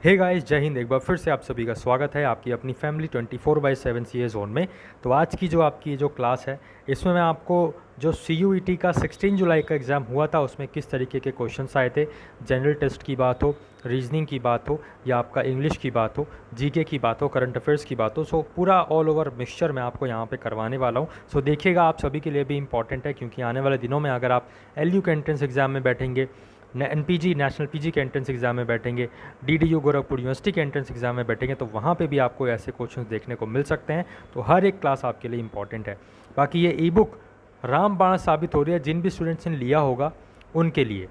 Hey guys, जय हिंद। एक बार फिर से आप सभी का स्वागत है आपकी अपनी फैमिली 24/7 सीए जोन में। तो आज की जो आपकी जो क्लास है, इसमें मैं आपको जो CUET का 16 जुलाई का एग्ज़ाम हुआ था उसमें किस तरीके के क्वेश्चंस आए थे, जनरल टेस्ट की बात हो, रीजनिंग की बात हो, या आपका इंग्लिश की बात हो, जीके की बात हो, करंट अफेयर्स की बात हो, सो पूरा ऑल ओवर मिक्सचर मैं आपको यहाँ पे करवाने वाला हूँ। सो देखिएगा, आप सभी के लिए भी इंपॉर्टेंट है, क्योंकि आने वाले दिनों में अगर आप LU के एंट्रेंस एग्ज़ाम में बैठेंगे, NPG नेशनल PG के एंट्रेंस एग्ज़ाम में बैठेंगे, DDU गोरखपुर यूनिवर्सिटी के एंट्रेंस एग्ज़ाम में बैठेंगे, तो वहाँ पे भी आपको ऐसे क्वेश्चंस देखने को मिल सकते हैं। तो हर एक क्लास आपके लिए इंपॉर्टेंट है। बाकी ये ई बुक रामबाण साबित हो रही है जिन भी स्टूडेंट्स ने लिया होगा उनके लिए।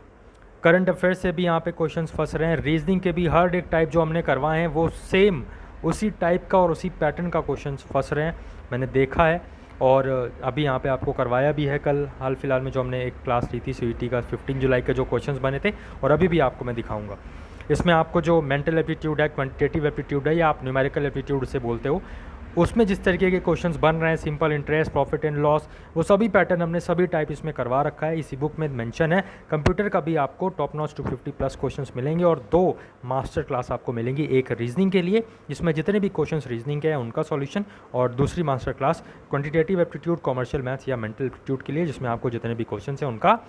करंट अफेयर्स से भी यहाँ पे क्वेश्चंस फंस रहे हैं, रीजनिंग के भी हर एक टाइप जो हमने करवाए हैं वो सेम उसी टाइप का और उसी पैटर्न का क्वेश्चंस फंस रहे हैं, मैंने देखा है। और अभी यहाँ पे आपको करवाया भी है कल हाल फिलहाल में, जो हमने एक क्लास ली थी CUET का 15 जुलाई के जो क्वेश्चंस बने थे, और अभी भी आपको मैं दिखाऊंगा। इसमें आपको जो मेंटल एप्टीट्यूड है, क्वांटिटेटिव एप्टीट्यूड है, या आप न्यूमेरिकल एप्टीट्यूड से बोलते हो, उसमें जिस तरीके के क्वेश्चंस बन रहे हैं, simple interest, profit and loss, वो सभी पैटर्न हमने सभी टाइप इसमें करवा रखा है। इसी बुक में मेंशन है। कंप्यूटर का भी आपको टॉप नॉच 250+ क्वेश्चंस मिलेंगे, और 2 मास्टर क्लास आपको मिलेंगी, एक रीजनिंग के लिए जिसमें जितने भी क्वेश्चंस रीजनिंग के हैं उनका सॉल्यूशन, और दूसरी master class quantitative aptitude, commercial maths या मेंटल एप्टीट्यूड के लिए, जिसमें आपको जितने भी क्वेश्चन हैं उनका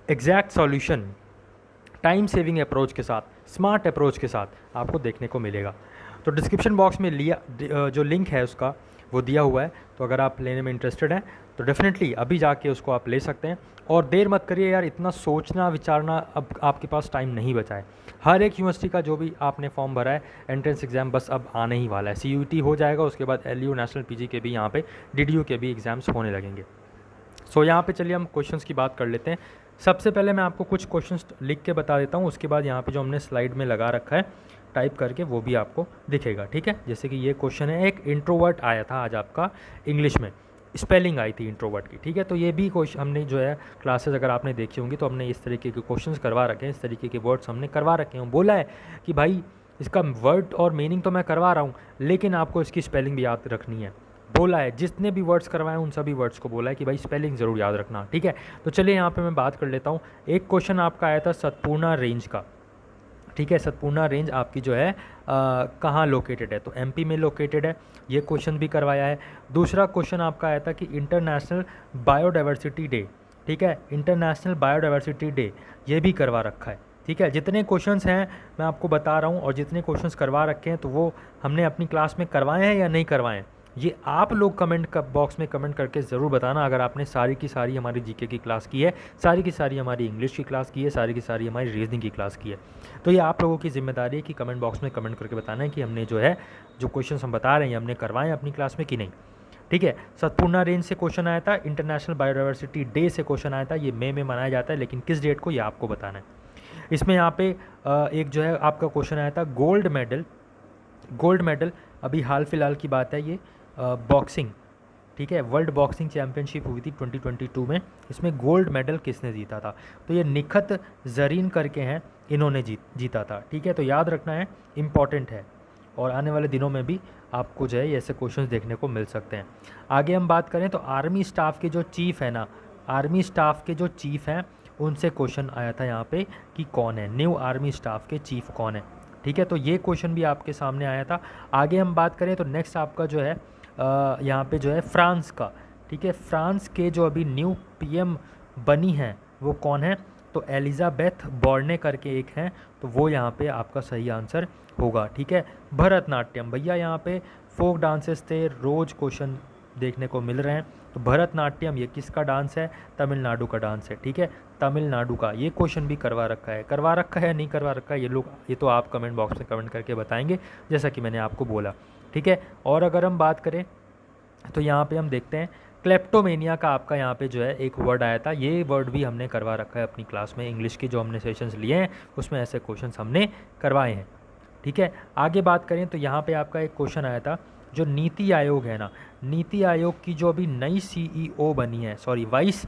exact solution time saving approach के साथ, स्मार्ट अप्रोच के साथ आपको देखने को मिलेगा। तो डिस्क्रिप्शन बॉक्स में जो लिंक है उसका वो दिया हुआ है, तो अगर आप लेने में इंटरेस्टेड हैं तो डेफिनेटली अभी जाके उसको आप ले सकते हैं। और देर मत करिए यार, इतना सोचना विचारना अब आपके पास टाइम नहीं बचा है। हर एक यूनिवर्सिटी का जो भी आपने फॉर्म भरा है, एंट्रेंस एग्ज़ाम बस अब आने ही वाला है। CUET हो जाएगा, उसके बाद LU नेशनल PG के भी यहाँ पे, DDU के भी एग्ज़ाम्स होने लगेंगे। सो यहाँ पे चलिए हम क्वेश्चंस की बात कर लेते हैं। सबसे पहले मैं आपको कुछ क्वेश्चंस लिख के बता देता हूँ, उसके बाद यहाँ पे जो हमने स्लाइड में लगा रखा है टाइप करके वो भी आपको दिखेगा, ठीक है। जैसे कि ये क्वेश्चन है, एक इंट्रोवर्ट आया था आज आपका इंग्लिश में, स्पेलिंग आई थी इंट्रोवर्ट की, ठीक है। तो ये भी क्वेश्चन हमने जो है क्लासेस अगर आपने देखी होंगी तो हमने इस तरीके के क्वेश्चंस करवा रखे हैं, इस तरीके के वर्ड्स हमने करवा रखे हैं। बोला है कि भाई इसका वर्ड और मीनिंग तो मैं करवा रहा हूँ, लेकिन आपको इसकी स्पेलिंग भी याद रखनी है। बोला है जितने भी वर्ड्स करवाए उन सभी वर्ड्स को बोला है कि भाई स्पेलिंग ज़रूर याद रखना, ठीक है। तो चलिए यहाँ पे मैं बात कर लेता हूँ। एक क्वेश्चन आपका आया था सतपूर्णा रेंज का, ठीक है। सतपूर्णा रेंज आपकी जो है कहाँ लोकेटेड है, तो MP में लोकेटेड है, ये क्वेश्चन भी करवाया है। दूसरा क्वेश्चन आपका आया था कि इंटरनेशनल बायोडाइवर्सिटी डे, ठीक है, इंटरनेशनल बायोडाइवर्सिटी डे, ये भी करवा रखा है, ठीक है। जितने क्वेश्चंस हैं मैं आपको बता रहा हूँ, और जितने क्वेश्चंस करवा रखे हैं तो वो हमने अपनी क्लास में करवाए हैं या नहीं करवाए हैं, ये आप लोग कमेंट बॉक्स में कमेंट करके ज़रूर बताना। अगर आपने सारी की सारी हमारी GK की क्लास की है, सारी की सारी हमारी इंग्लिश की क्लास की है, सारी की सारी हमारी रीजनिंग की क्लास की है, तो ये आप लोगों की जिम्मेदारी है कि कमेंट बॉक्स में कमेंट करके बताना है कि हमने जो है जो क्वेश्चन हम बता रहे हैं हमने करवाए अपनी क्लास में कि नहीं, ठीक है। सतपूर्णा रेंज से क्वेश्चन आया था, इंटरनेशनल बायोडाइवर्सिटी डे से क्वेश्चन आया था, ये मई में मनाया जाता है, लेकिन किस डेट को ये आपको बताना है। इसमें यहाँ पे एक जो है आपका क्वेश्चन आया था गोल्ड मेडल, अभी हाल फिलहाल की बात है ये, बॉक्सिंग, ठीक है, वर्ल्ड बॉक्सिंग चैम्पियनशिप हुई थी 2022 में, इसमें गोल्ड मेडल किसने जीता था, तो ये निखत जरीन करके हैं, इन्होंने जीता था, ठीक है। तो याद रखना है, इम्पॉर्टेंट है, और आने वाले दिनों में भी आपको जो है ऐसे क्वेश्चंस देखने को मिल सकते हैं। आगे हम बात करें तो आर्मी स्टाफ के जो चीफ़ है ना, आर्मी स्टाफ के जो चीफ़ हैं उनसे क्वेश्चन आया था यहाँ पे कि कौन है न्यू आर्मी स्टाफ के चीफ़ कौन है, ठीक है। तो ये क्वेश्चन भी आपके सामने आया था। आगे हम बात करें तो नेक्स्ट आपका जो है यहाँ पे जो है फ्रांस का, ठीक है, फ्रांस के जो अभी न्यू PM बनी हैं वो कौन है, तो एलिजाबेथ बॉर्ने करके एक हैं, तो वो यहाँ पे आपका सही आंसर होगा, ठीक है। भरतनाट्यम, भैया यहाँ पे फोक डांसेस थे, रोज़ क्वेश्चन देखने को मिल रहे हैं। तो भरतनाट्यम ये किसका डांस है, तमिलनाडु का डांस है, ठीक है, तमिलनाडु का। ये क्वेश्चन भी करवा रखा है या नहीं करवा रखा है, ये तो आप कमेंट बॉक्स में कमेंट करके बताएंगे, जैसा कि मैंने आपको बोला, ठीक है। और अगर हम बात करें तो यहाँ पे हम देखते हैं क्लेप्टोमेनिया का आपका यहाँ पे जो है एक वर्ड आया था, ये वर्ड भी हमने करवा रखा है अपनी क्लास में, इंग्लिश की जो हमने सेशंस लिए हैं उसमें ऐसे क्वेश्चंस हमने करवाए हैं, ठीक है। आगे बात करें तो यहाँ पे आपका एक क्वेश्चन आया था, जो नीति आयोग है ना, नीति आयोग की जो अभी नई CEO बनी है, सॉरी वाइस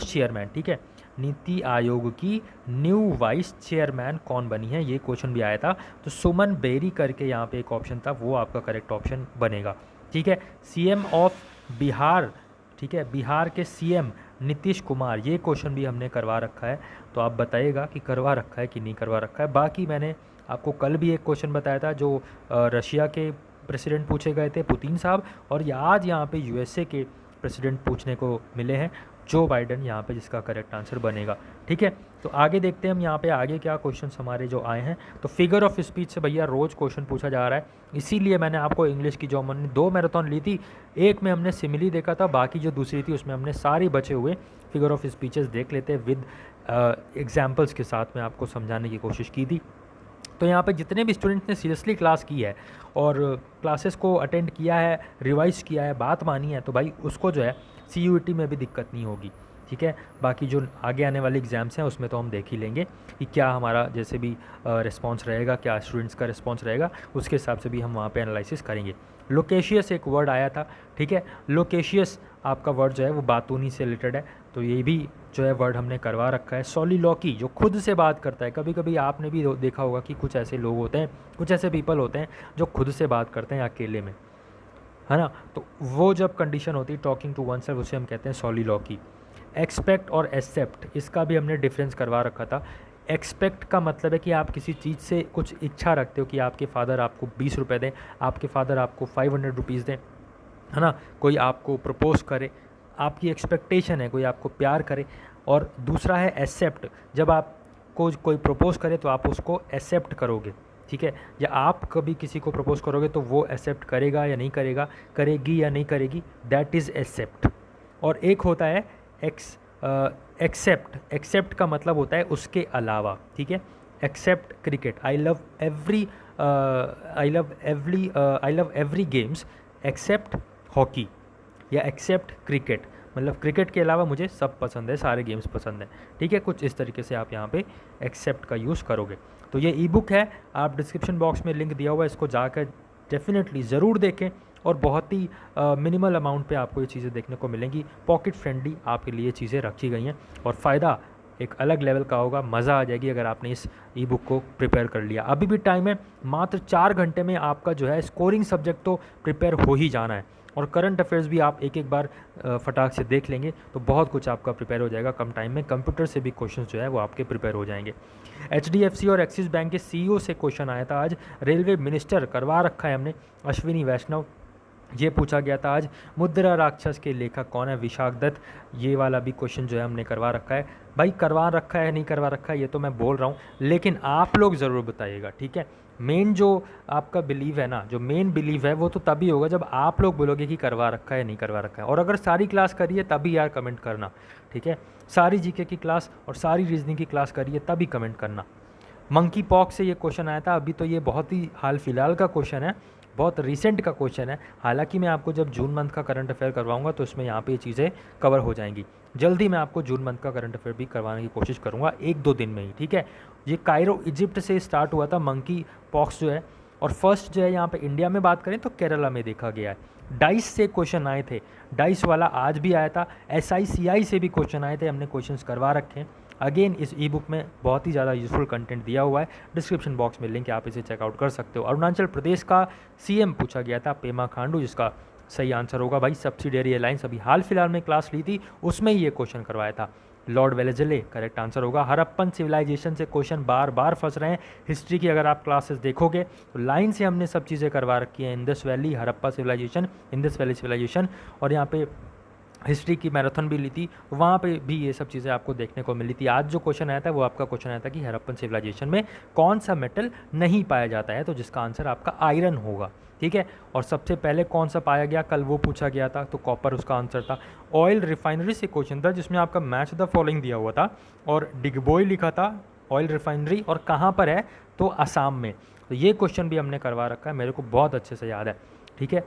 चेयरमैन, ठीक है, नीति आयोग की न्यू वाइस चेयरमैन कौन बनी है, ये क्वेश्चन भी आया था। तो सुमन बेरी करके यहाँ पे एक ऑप्शन था, वो आपका करेक्ट ऑप्शन बनेगा, ठीक है। CM ऑफ बिहार, ठीक है, बिहार के CM नीतीश कुमार, ये क्वेश्चन भी हमने करवा रखा है, तो आप बताइएगा कि करवा रखा है कि नहीं करवा रखा है। बाकी मैंने आपको कल भी एक क्वेश्चन बताया था जो रशिया के प्रेसिडेंट पूछे गए थे, पुतिन साहब, और आज यहाँ पे यूएसए के प्रेसिडेंट पूछने को मिले हैं, जो बाइडन यहाँ पे, जिसका करेक्ट आंसर बनेगा। ठीक है, तो आगे देखते हैं हम यहाँ पे आगे क्या क्वेश्चंस हमारे जो आए हैं। तो फिगर ऑफ स्पीच से भैया रोज़ क्वेश्चन पूछा जा रहा है, इसीलिए मैंने आपको इंग्लिश की जो हमने 2 मैराथन ली थी, एक में हमने सिमिली देखा था, बाकी जो दूसरी थी उसमें हमने सारी बचे हुए फिगर ऑफ स्पीचेस देख लेते हैं विद एग्जाम्पल्स के साथ में आपको समझाने की कोशिश की थी। तो यहाँ पे जितने भी स्टूडेंट्स ने सीरियसली क्लास की है और क्लासेस को अटेंड किया है, रिवाइज किया है, बात मानी है, तो भाई उसको जो है CUET में भी दिक्कत नहीं होगी। ठीक है, बाकी जो आगे आने वाले एग्ज़ाम्स हैं उसमें तो हम देख ही लेंगे कि क्या हमारा जैसे भी रिस्पॉन्स रहेगा, क्या स्टूडेंट्स का रिस्पॉन्स रहेगा, उसके हिसाब से भी हम वहाँ पे एनालिसिस करेंगे। लोकेशियस एक वर्ड आया था, ठीक है, लोकेशियस आपका वर्ड जो है वो बातूनी से रिलेटेड है, तो ये भी जो है वर्ड हमने करवा रखा है। सोलिलॉकी जो खुद से बात करता है, कभी कभी आपने भी देखा होगा कि कुछ ऐसे लोग होते हैं, कुछ ऐसे पीपल होते हैं जो खुद से बात करते हैं अकेले में, है ना, तो वो जब कंडीशन होती है टॉकिंग टू वन सेल्फ, उसे हम कहते हैं सोलिलॉकी। एक्सपेक्ट और एक्सेप्ट, इसका भी हमने डिफरेंस करवा रखा था। एक्सपेक्ट का मतलब है कि आप किसी चीज़ से कुछ इच्छा रखते हो कि आपके फादर आपको 20 रुपये दें, आपके फादर आपको 500 रुपीज़ दें, है ना, कोई आपको प्रपोज करे, आपकी एक्सपेक्टेशन है कोई आपको प्यार करे। और दूसरा है एक्सेप्ट, जब आपको कोई प्रपोज करे तो आप उसको एक्सेप्ट करोगे। ठीक है, या आप कभी किसी को प्रपोज करोगे तो वो एक्सेप्ट करेगा या नहीं करेगा, करेगी या नहीं करेगी, दैट इज़ एक्सेप्ट। और एक होता है एक्सेप्ट, एक्सेप्ट का मतलब होता है उसके अलावा। ठीक है, except cricket, I love every games except hockey, या एक्सेप्ट क्रिकेट, मतलब क्रिकेट के अलावा मुझे सब पसंद है, सारे गेम्स पसंद हैं। ठीक है, कुछ इस तरीके से आप यहाँ पे एक्सेप्ट का यूज़ करोगे। तो ये ई बुक है, आप डिस्क्रिप्शन बॉक्स में लिंक दिया हुआ है, इसको जाकर डेफिनेटली ज़रूर देखें, और बहुत ही मिनिमल अमाउंट पे आपको ये चीज़ें देखने को मिलेंगी। पॉकेट फ्रेंडली आपके लिए चीज़ें रखी गई हैं, और फ़ायदा एक अलग लेवल का होगा, मज़ा आ जाएगी अगर आपने इस ई बुक को प्रिपेयर कर लिया। अभी भी टाइम है, मात्र 4 घंटे में आपका जो है स्कोरिंग सब्जेक्ट तो प्रिपेयर हो ही जाना है, और करंट अफेयर्स भी आप एक एक बार फटाक से देख लेंगे तो बहुत कुछ आपका प्रिपेयर हो जाएगा कम टाइम में। कंप्यूटर से भी क्वेश्चन जो है वो आपके प्रिपेयर हो जाएंगे। HDFC और एक्सिस बैंक के CEO से क्वेश्चन आया था आज, रेलवे मिनिस्टर करवा रखा है हमने, अश्विनी वैष्णव, ये पूछा गया था आज। मुद्रा राक्षस के लेखक कौन है, विशाख दत्त, ये वाला भी क्वेश्चन जो है हमने करवा रखा है। भाई करवा रखा है नहीं करवा रखा है ये तो मैं बोल रहा हूँ, लेकिन आप लोग ज़रूर बताइएगा। ठीक है, मेन जो आपका बिलीव है ना, जो मेन बिलीव है वो तो तभी होगा जब आप लोग बोलोगे कि करवा रखा है नहीं करवा रखा है। और अगर सारी क्लास करिए तभी यार कमेंट करना। ठीक है, सारी जीके की क्लास और सारी रीजनिंग की क्लास करिए तभी कमेंट करना। मंकी पॉक्स से ये क्वेश्चन आया था, अभी तो ये बहुत ही हाल फिलहाल का क्वेश्चन है, बहुत रिसेंट का क्वेश्चन है। हालांकि मैं आपको जब जून मंथ का करंट अफेयर करवाऊंगा तो इसमें यहाँ पे ये चीज़ें कवर हो जाएंगी। जल्दी मैं आपको जून मंथ का करंट अफेयर भी करवाने की कोशिश करूँगा 1-2 दिन में ही। ठीक है, ये कायरो इजिप्ट से स्टार्ट हुआ था मंकी पॉक्स जो है, और फर्स्ट जो है यहाँ पे इंडिया में बात करें तो केरला में देखा गया है। डाइस से क्वेश्चन आए थे, डाइस वाला आज भी आया था, SICI से भी क्वेश्चन आए थे, हमने क्वेश्चंस करवा रखे हैं। अगेन इस ई बुक में बहुत ही ज़्यादा यूजफुल कंटेंट दिया हुआ है, डिस्क्रिप्शन बॉक्स में लिंक है, आप इसे चेकआउट कर सकते हो। अरुणाचल प्रदेश का CM पूछा गया था, पेमा खांडू, जिसका सही आंसर होगा भाई सब्सिडियरी एलायंस। अभी हाल फिलहाल में क्लास ली थी उसमें ही ये क्वेश्चन करवाया था, लॉर्ड वेलेजले करेक्ट आंसर होगा। हड़प्पन सिविलाइजेशन से क्वेश्चन बार बार फंस रहे हैं हिस्ट्री की, अगर आप क्लासेस देखोगे तो लाइन से हमने सब चीज़ें करवा रखी हैं, Indus valley, Harappa civilisation, Indus valley civilisation, और यहाँ पे हिस्ट्री की मैराथन भी ली थी, वहाँ पे भी ये सब चीज़ें आपको देखने को मिली थी। आज जो क्वेश्चन आया था वो आपका क्वेश्चन आया था कि हड़प्पन सिविलाइजेशन में कौन सा मेटल नहीं पाया जाता है, तो जिसका आंसर आपका आयरन होगा। ठीक है, और सबसे पहले कौन सा पाया गया, कल वो पूछा गया था, तो कॉपर उसका आंसर था। ऑयल रिफाइनरी से क्वेश्चन था जिसमें आपका मैच द फॉलोइंग दिया हुआ था, और डिगबोई लिखा था ऑयल रिफाइनरी, और कहाँ पर है तो असम में। तो ये क्वेश्चन भी हमने करवा रखा है, मेरे को बहुत अच्छे से याद है। ठीक है,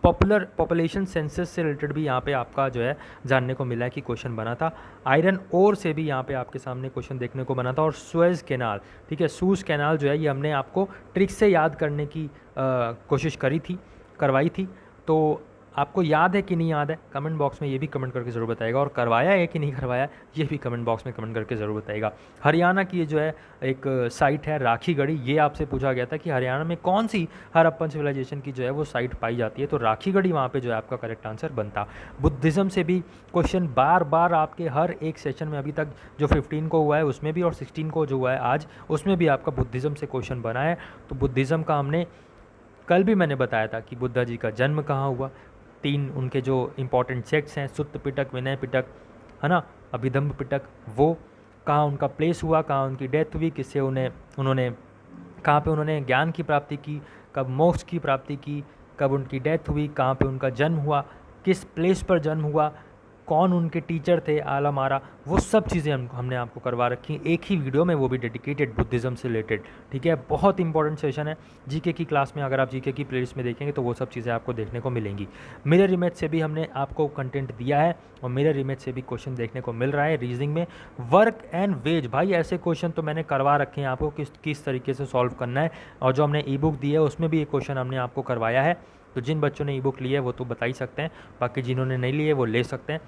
पॉपुलेशन सेंसस से रिलेटेड भी यहाँ पे आपका जो है जानने को मिला है कि क्वेश्चन बना था। आयरन ओर से भी यहाँ पे आपके सामने क्वेश्चन देखने को बना था, और सुएज कैनाल, ठीक है, सूज कैनाल जो है ये हमने आपको ट्रिक से याद करने की कोशिश करवाई थी। तो आपको याद है कि नहीं याद है, कमेंट बॉक्स में ये भी कमेंट करके ज़रूर बताइएगा, और करवाया है कि नहीं करवाया ये भी कमेंट बॉक्स में कमेंट करके ज़रूर बताइएगा। हरियाणा की ये जो है एक साइट है राखीगढ़ी, ये आपसे पूछा गया था कि हरियाणा में कौन सी हड़प्पन सिविलाइजेशन की जो है वो साइट पाई जाती है, तो राखीगढ़ी वहाँ पे जो है आपका करेक्ट आंसर बनता। बुद्धिज़्म से भी क्वेश्चन बार बार आपके हर एक सेशन में अभी तक जो 15 को हुआ है उसमें भी, और 16 को जो हुआ है आज उसमें भी आपका बुद्धिज़्म से क्वेश्चन बना है। तो बुद्धिज़्म का हमने कल भी मैंने बताया था कि बुद्धा जी का जन्म कहाँ हुआ, 3 उनके जो इम्पोर्टेंट सेक्ट्स हैं, सुत्त पिटक, विनय पिटक, है ना, अभिधम्म पिटक, वो कहाँ उनका प्लेस हुआ, कहाँ उनकी डेथ हुई, किससे उन्होंने कहाँ पे उन्होंने ज्ञान की प्राप्ति की, कब मोक्ष की प्राप्ति की, कब उनकी डेथ हुई, कहाँ पे उनका जन्म हुआ, किस प्लेस पर जन्म हुआ, कौन उनके टीचर थे, आला मारा, वो सब चीज़ें हमने आपको करवा रखी हैं एक ही वीडियो में, वो भी डेडिकेटेड बुद्धिज़्म से रिलेटेड। ठीक है, बहुत इंपॉर्टेंट सेशन है जीके की क्लास में, अगर आप जीके की प्लेलिस्ट में देखेंगे तो वो सब चीज़ें आपको देखने को मिलेंगी। मिरर इमेज से भी हमने आपको कंटेंट दिया है, और मिरर इमेज से भी क्वेश्चन देखने को मिल रहा है। रीजनिंग में वर्क एंड वेज, भाई ऐसे क्वेश्चन तो मैंने करवा रखे हैं आपको किस तरीके से सॉल्व करना है, और जो हमने ई बुक दी है उसमें भी ये क्वेश्चन हमने आपको करवाया है। तो जिन बच्चों ने ई बुक ली है वो तो बता ही सकते हैं, बाकी जिन्होंने नहीं ली है वो ले सकते हैं।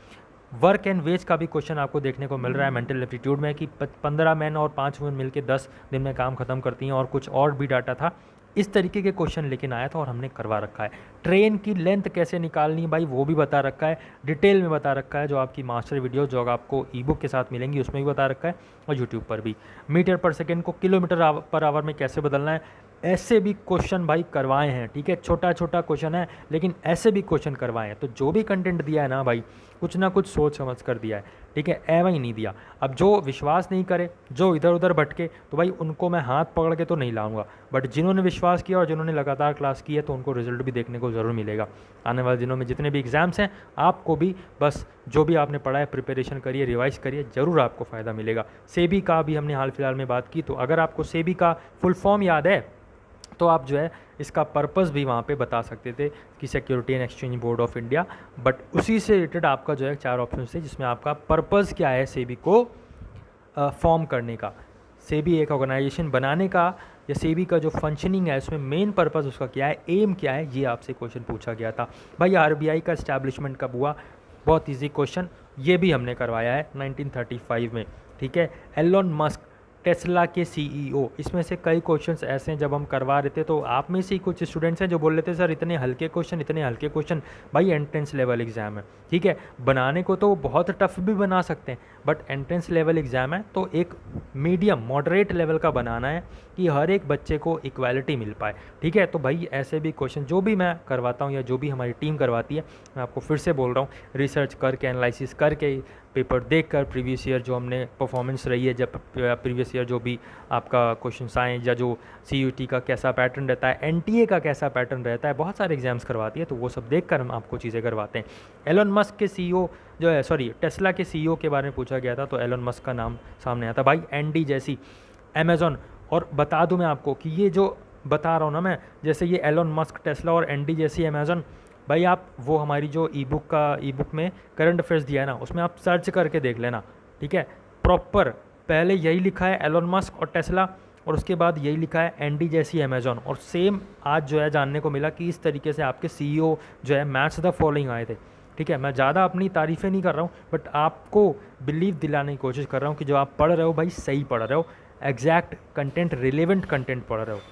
वर्क एंड वेज का भी क्वेश्चन आपको देखने को मिल रहा है मेंटल एप्टीट्यूड में, कि 15 मैन और 5 वुमेन मिलकर 10 दिन में काम खत्म करती हैं, और कुछ और भी डाटा था, इस तरीके के क्वेश्चन लेकिन आया था और हमने करवा रखा है। ट्रेन की लेंथ कैसे निकालनी है भाई, वो भी बता रखा है, डिटेल में बता रखा है, जो आपकी मास्टर वीडियो जो आपको ई बुक के साथ मिलेंगी उसमें भी बता रखा है, और यूट्यूब पर भी। मीटर पर सेकेंड को किलोमीटर पर आवर में कैसे बदलना है, ऐसे भी क्वेश्चन भाई करवाए हैं। ठीक है, छोटा छोटा क्वेश्चन है लेकिन ऐसे भी क्वेश्चन करवाए हैं। तो जो भी कंटेंट दिया है ना भाई, कुछ ना कुछ सोच समझ कर दिया है। ठीक है, एवं ही नहीं दिया। अब जो विश्वास नहीं करे, जो इधर उधर भटके, तो भाई उनको मैं हाथ पकड़ के तो नहीं लाऊंगा, बट जिन्होंने विश्वास किया और जिन्होंने लगातार क्लास की है तो उनको रिजल्ट भी देखने को ज़रूर मिलेगा। आने वाले दिनों में जितने भी एग्ज़ाम्स हैं, आपको भी बस जो भी आपने पढ़ा है प्रिपरेशन करिए, रिवाइज करिए, ज़रूर आपको फ़ायदा मिलेगा। सेबी का भी हमने हाल फिलहाल में बात की, तो अगर आपको सेबी का फुल फॉर्म याद है तो आप जो है इसका पर्पस भी वहाँ पे बता सकते थे कि security and exchange board of India, but उसी से रिलेटेड आपका जो है 4 ऑप्शन थे जिसमें आपका पर्पस क्या है सेबी को फॉर्म करने का, सेबी एक ऑर्गेनाइजेशन बनाने का, या सेबी का जो फंक्शनिंग है उसमें मेन पर्पस उसका क्या है, एम क्या है, ये आपसे क्वेश्चन पूछा गया था। भाई आरबीआई का इस्टेब्लिशमेंट कब हुआ, बहुत ईजी क्वेश्चन, ये भी हमने करवाया है 1935 में। ठीक है, एलोन मस्क टेस्ला के सीईओ, इसमें से कई क्वेश्चंस ऐसे हैं जब हम करवा रहे थे तो आप में से ही कुछ स्टूडेंट्स हैं जो बोल रहे थे सर इतने हल्के क्वेश्चन, भाई एंट्रेंस लेवल एग्ज़ाम है। ठीक है, बनाने को तो बहुत टफ भी बना सकते हैं, बट एंट्रेंस लेवल एग्ज़ाम है तो एक मीडियम मॉडरेट लेवल का बनाना है कि हर एक बच्चे को इक्वालिटी मिल पाए। ठीक है, तो भाई ऐसे भी क्वेश्चन जो भी मैं करवाता हूँ या जो भी हमारी टीम करवाती है, मैं आपको फिर से बोल रहा हूँ, रिसर्च करके, एनालिसिस करके, पेपर देखकर, प्रीवियस ईयर जो हमने परफॉर्मेंस रही है, जब प्रीवियस ईयर जो भी आपका क्वेश्चन आए, या जो सीयूटी का कैसा पैटर्न रहता है, एनटीए का कैसा पैटर्न रहता है, बहुत सारे एग्जाम्स करवाती है, तो वो सब देखकर हम आपको चीज़ें करवाते हैं। एलोन मस्क के सीईओ जो है, सॉरी टेस्ला के सीईओ के बारे में पूछा गया था तो एलोन मस्क का नाम सामने आता। भाई एनडी जैसी अमेज़ॉन, और बता दूं मैं आपको कि ये जो बता रहा हूँ ना मैं, जैसे ये एलोन मस्क, टेस्ला और एनडी जैसी अमेज़ॉन, भाई आप वो हमारी जो ई बुक में करंट अफेयर्स दिया है ना, उसमें आप सर्च करके देख लेना। ठीक है, प्रॉपर पहले यही लिखा है एलोन मस्क और टेस्ला, और उसके बाद यही लिखा है एनडी जैसी अमेज़ॉन, और सेम आज जो है जानने को मिला कि इस तरीके से आपके सीईओ जो है मैच द फॉलोइंग आए थे। ठीक है, मैं ज़्यादा अपनी तारीफ़ें नहीं कर रहा हूँ, बट आपको बिलीव दिलाने की कोशिश कर रहा हूँ कि जो आप पढ़ रहे हो भाई सही पढ़ रहे हो, एग्जैक्ट कंटेंट, रिलेवेंट कंटेंट पढ़ रहे हो।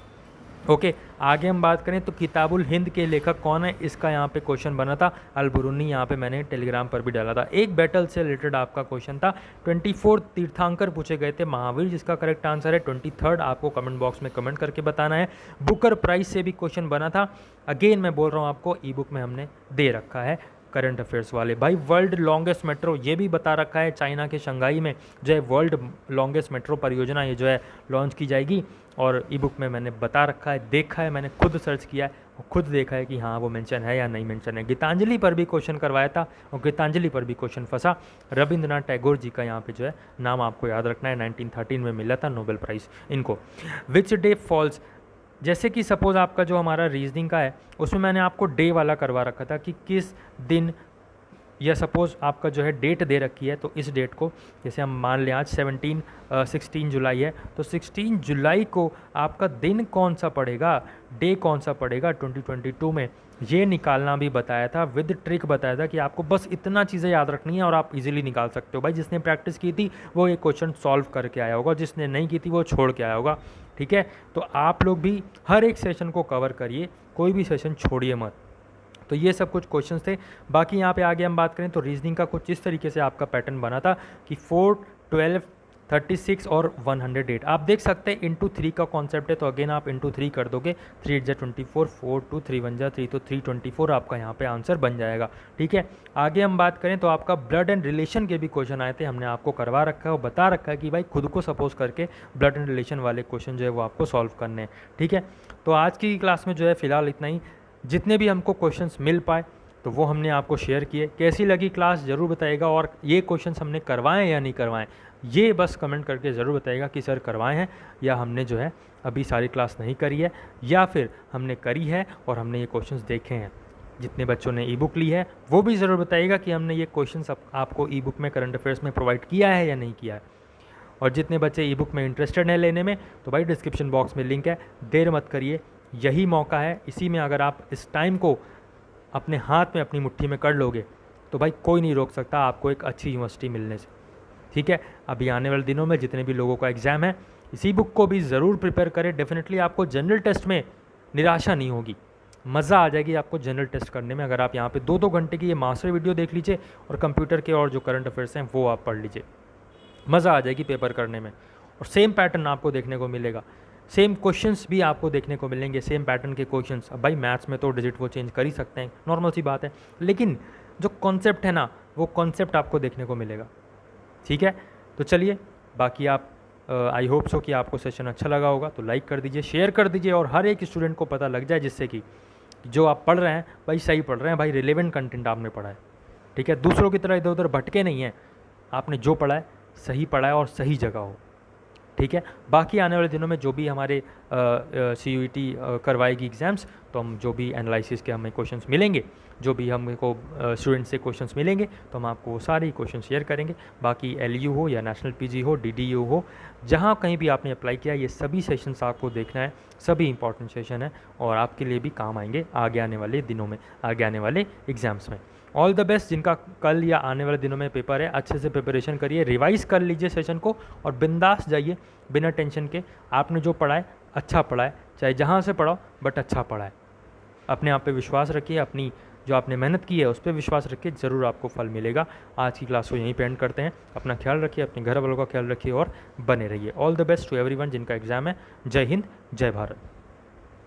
ओके, आगे हम बात करें तो किताबुल हिंद के लेखक कौन है, इसका यहाँ पे क्वेश्चन बना था, अल-बुरूनी, यहाँ पे मैंने टेलीग्राम पर भी डाला था। एक बैटल से रिलेटेड आपका क्वेश्चन था। 24 तीर्थंकर पूछे गए थे, महावीर जिसका करेक्ट आंसर है 23rd, आपको कमेंट बॉक्स में कमेंट करके बताना है। बुकर प्राइज से भी क्वेश्चन बना था, अगेन मैं बोल रहा हूँ आपको ई बुक में हमने दे रखा है करंट अफेयर्स वाले। भाई वर्ल्ड लॉन्गेस्ट मेट्रो, ये भी बता रखा है, चाइना के शंघाई में जो है वर्ल्ड लॉन्गेस्ट मेट्रो परियोजना ये जो है लॉन्च की जाएगी, और ई बुक में मैंने बता रखा है, देखा है, मैंने खुद सर्च किया है और खुद देखा है कि हाँ वो मेंशन है या नहीं मेंशन है। गीतांजलि पर भी क्वेश्चन करवाया था और गीतांजलि पर भी क्वेश्चन फंसा। रविंद्रनाथ टैगोर जी का यहाँ पे जो है नाम आपको याद रखना है, 1913 में मिला था नोबेल प्राइज़ इनको। विच डे फॉल्स, जैसे कि सपोज़ आपका जो हमारा रीजनिंग का है उसमें मैंने आपको डे वाला करवा रखा था कि किस दिन, या सपोज़ आपका जो है डेट दे रखी है, तो इस डेट को जैसे हम मान लें आज 16 जुलाई है, तो 16 जुलाई को आपका दिन कौन सा पड़ेगा, डे कौन सा पड़ेगा 2022 में, ये निकालना भी बताया था, विद ट्रिक बताया था कि आपको बस इतना चीज़ें याद रखनी है और आप इजीली निकाल सकते हो। भाई जिसने प्रैक्टिस की थी वो ये क्वेश्चन सॉल्व करके आया होगा, जिसने नहीं की थी वो छोड़ के आया होगा। ठीक है, तो आप लोग भी हर एक सेशन को कवर करिए, कोई भी सेशन छोड़िए मत। तो ये सब कुछ क्वेश्चंस थे। बाकी यहाँ पे आगे हम बात करें तो रीजनिंग का कुछ इस तरीके से आपका पैटर्न बना था कि 4, 12, 36 और 108। आप देख सकते हैं इंटू 3 का कॉन्सेप्ट है, तो अगेन आप इंटू 3 कर दोगे, 3 8 24, 4 2 3 1 3, तो 324 आपका यहाँ पे आंसर बन जाएगा। ठीक है, आगे हम बात करें तो आपका ब्लड एंड रिलेशन के भी क्वेश्चन आए थे, हमने आपको करवा रखा है और बता रखा है कि भाई खुद को सपोज करके ब्लड एंड रिलेशन वाले क्वेश्चन जो है वो आपको सॉल्व करने हैं। ठीक है, तो आज की क्लास में जो है फिलहाल इतना ही। जितने भी हमको क्वेश्चंस मिल पाए तो वो हमने आपको शेयर किए। कैसी लगी क्लास ज़रूर बताइएगा, और ये क्वेश्चंस हमने करवाएं या नहीं करवाएं ये बस कमेंट करके ज़रूर बताइएगा कि सर करवाए हैं या हमने जो है अभी सारी क्लास नहीं करी है, या फिर हमने करी है और हमने ये क्वेश्चंस देखे हैं। जितने बच्चों ने ई बुक ली है वो भी ज़रूर बताइएगा कि हमने ये क्वेश्चंस आपको ई बुक में करंट अफेयर्स में प्रोवाइड किया है या नहीं किया है। और जितने बच्चे ई बुक में इंटरेस्टेड हैं लेने में, तो भाई डिस्क्रिप्शन बॉक्स में लिंक है, देर मत करिए, यही मौका है। इसी में अगर आप इस टाइम को अपने हाथ में अपनी मुट्ठी में कर लोगे तो भाई कोई नहीं रोक सकता आपको एक अच्छी यूनिवर्सिटी मिलने से। ठीक है, अभी आने वाले दिनों में जितने भी लोगों का एग्ज़ाम है इसी बुक को भी ज़रूर प्रिपेयर करें। डेफिनेटली आपको जनरल टेस्ट में निराशा नहीं होगी, मज़ा आ जाएगी आपको जनरल टेस्ट करने में। अगर आप यहाँ पे 2-2 घंटे की ये मास्टर वीडियो देख लीजिए और कंप्यूटर के और जो करंट अफेयर्स हैं वो आप पढ़ लीजिए, मज़ा आ जाएगी पेपर करने में। और सेम पैटर्न आपको देखने को मिलेगा, सेम क्वेश्चंस भी आपको देखने को मिलेंगे, सेम पैटर्न के क्वेश्चंस। अब भाई मैथ्स में तो डिजिट वो चेंज कर ही सकते हैं, नॉर्मल सी बात है, लेकिन जो कॉन्सेप्ट है ना वो कॉन्सेप्ट आपको देखने को मिलेगा। ठीक है, तो चलिए, बाकी आप आई होप सो कि आपको सेशन अच्छा लगा होगा, तो लाइक कर दीजिए, शेयर कर दीजिए और हर एक स्टूडेंट को पता लग जाए, जिससे कि जो आप पढ़ रहे हैं भाई सही पढ़ रहे हैं, भाई रिलेवेंट कंटेंट आपने पढ़ा है। ठीक है, दूसरों की तरह इधर उधर भटके नहीं हैं, आपने जो पढ़ा है सही पढ़ा है और सही जगह हो। ठीक है, बाकी आने वाले दिनों में जो भी हमारे CUET करवाएगी एग्ज़ाम्स, तो हम जो भी एनालिसिस के हमें क्वेश्चंस मिलेंगे, जो भी हमको स्टूडेंट से क्वेश्चंस मिलेंगे, तो हम आपको सारे क्वेश्चन शेयर करेंगे। बाकी LU हो या नेशनल PG हो, DDU हो, जहाँ कहीं भी आपने अप्लाई किया, ये सभी सेशंस आपको देखना है, सभी इंपॉर्टेंट सेशन है और आपके लिए भी काम आएंगे आगे आने वाले दिनों में, आगे आने वाले एग्ज़ाम्स में। All the best. जिनका कल या आने वाले दिनों में पेपर है, अच्छे से प्रिपरेशन करिए, रिवाइज़ कर लीजिए सेशन को और बिंदास जाइए बिना टेंशन के। आपने जो पढ़ा है अच्छा पढ़ा है, चाहे जहाँ से पढ़ाओ बट अच्छा पढ़ा है। अपने आप पे विश्वास रखिए, अपनी जो आपने मेहनत की है उस पर विश्वास रखिए, ज़रूर आपको फल मिलेगा। आज की क्लास को यहीं पे एंड करते हैं। अपना ख्याल रखिए, अपने घर वालों का ख्याल रखिए और बने रहिए। All the best to everyone जिनका एग्ज़ाम है। जय हिंद, जय भारत।